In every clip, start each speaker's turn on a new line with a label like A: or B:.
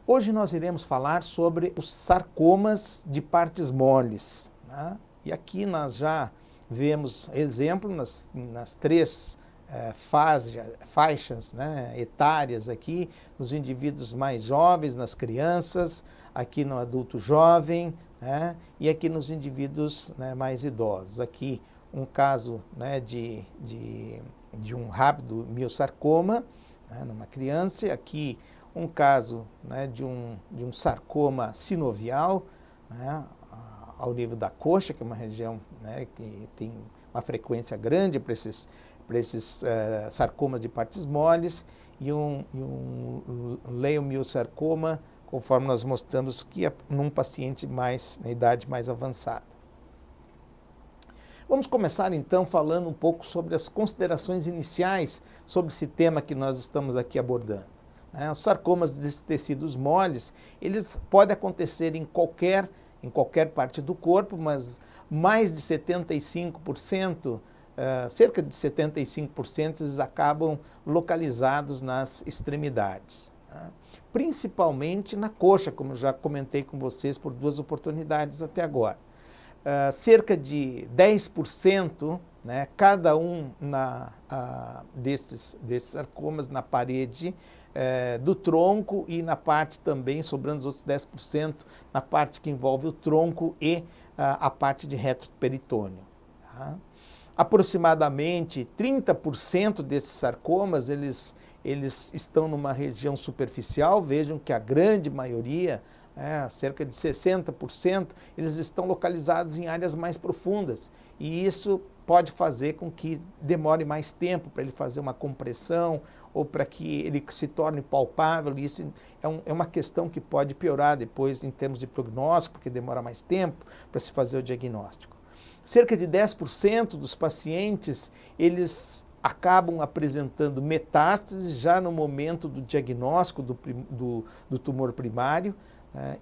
A: Hoje nós iremos falar sobre os sarcomas de partes moles, né? E aqui nós já vemos exemplo nas três faixas, né, etárias aqui, nos indivíduos mais jovens, nas crianças, aqui no adulto jovem, né, e aqui nos indivíduos, né, mais idosos. Aqui um caso, né, de um rápido miosarcoma, né, numa criança, aqui um caso, né, de um sarcoma sinovial, né, ao nível da coxa, que é uma região, né, que tem uma frequência grande para esses sarcomas de partes moles, e um leiomiosarcoma, conforme nós mostramos, que é num paciente na idade mais avançada. Vamos começar então falando um pouco sobre as considerações iniciais sobre esse tema que nós estamos aqui abordando. Os sarcomas desses tecidos moles, eles podem acontecer em qualquer parte do corpo, mas mais de 75%, cerca de 75%, eles acabam localizados nas extremidades, né? Principalmente na coxa, como eu já comentei com vocês por duas oportunidades até agora. Cerca de 10%, né, cada um desses sarcomas na parede do tronco e na parte também, sobrando os outros 10%, na parte que envolve o tronco e a parte de retroperitônio. Tá? Aproximadamente 30% desses sarcomas, eles estão numa região superficial. Vejam que a grande maioria, cerca de 60%, eles estão localizados em áreas mais profundas. E isso pode fazer com que demore mais tempo para ele fazer uma compressão ou para que ele se torne palpável. E isso é uma questão que pode piorar depois em termos de prognóstico, porque demora mais tempo para se fazer o diagnóstico. Cerca de 10% dos pacientes, eles acabam apresentando metástases já no momento do diagnóstico do tumor primário.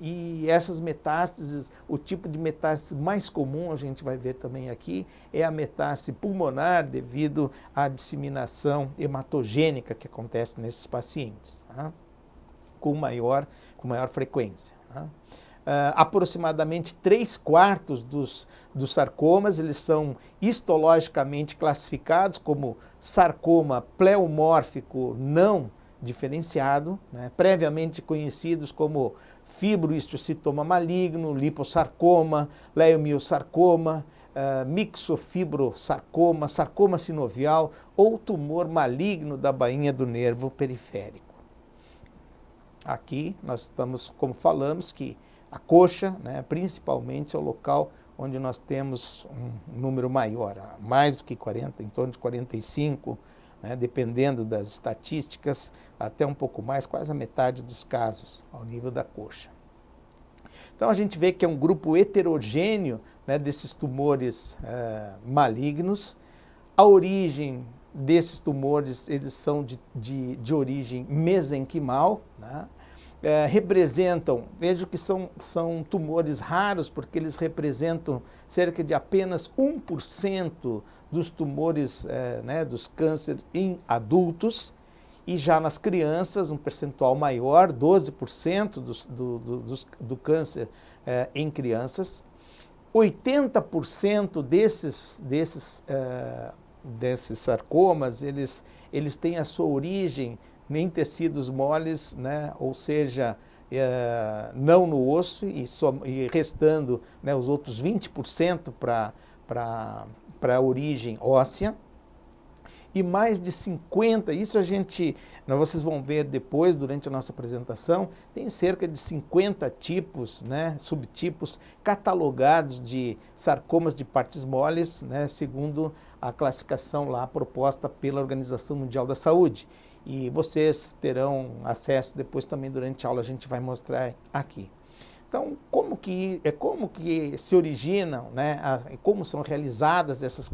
A: E essas metástases, o tipo de metástase mais comum, a gente vai ver também aqui, é a metástase pulmonar, devido à disseminação hematogênica que acontece nesses pacientes, tá? com maior frequência. Tá? Aproximadamente 3/4 dos sarcomas, eles são histologicamente classificados como sarcoma pleomórfico não diferenciado, né, previamente conhecidos como fibrohistiocytoma maligno, liposarcoma, leiomiosarcoma, mixofibrosarcoma, sarcoma sinovial ou tumor maligno da bainha do nervo periférico. Aqui nós estamos, como falamos, que a coxa, né, principalmente, é o local onde nós temos um número maior, mais do que 40, em torno de 45, né, dependendo das estatísticas, até um pouco mais, quase a metade dos casos, ao nível da coxa. Então a gente vê que é um grupo heterogêneo, né, desses tumores malignos. A origem desses tumores, eles são de origem mesenquimal, né? Representam, vejo que são tumores raros, porque eles representam cerca de apenas 1% dos tumores, né, dos cânceres em adultos, e já nas crianças um percentual maior, 12% do câncer em crianças. 80% desses sarcomas, eles têm a sua origem em tecidos moles, né? Ou seja, não no osso, e restando, né, os outros 20% para a origem óssea. E mais de 50, vocês vão ver depois, durante a nossa apresentação, tem cerca de 50 tipos, né, subtipos catalogados de sarcomas de partes moles, né, segundo a classificação lá proposta pela Organização Mundial da Saúde. E vocês terão acesso depois também durante a aula, a gente vai mostrar aqui. Então, como que se originam, né, como são realizadas essas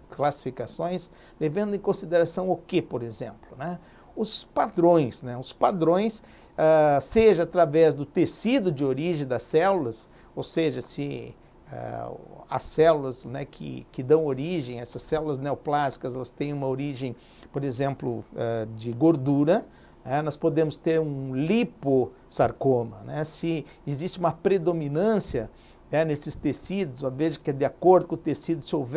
A: classificações, levando em consideração o que, por exemplo? Né? Os padrões, né? Os padrões, seja através do tecido de origem das células, ou seja, se as células, né, que dão origem, essas células neoplásicas, elas têm uma origem, por exemplo, de gordura, Nós podemos ter um lipossarcoma, né? Se existe uma predominância, né, nesses tecidos, veja que de acordo com o tecido, se houver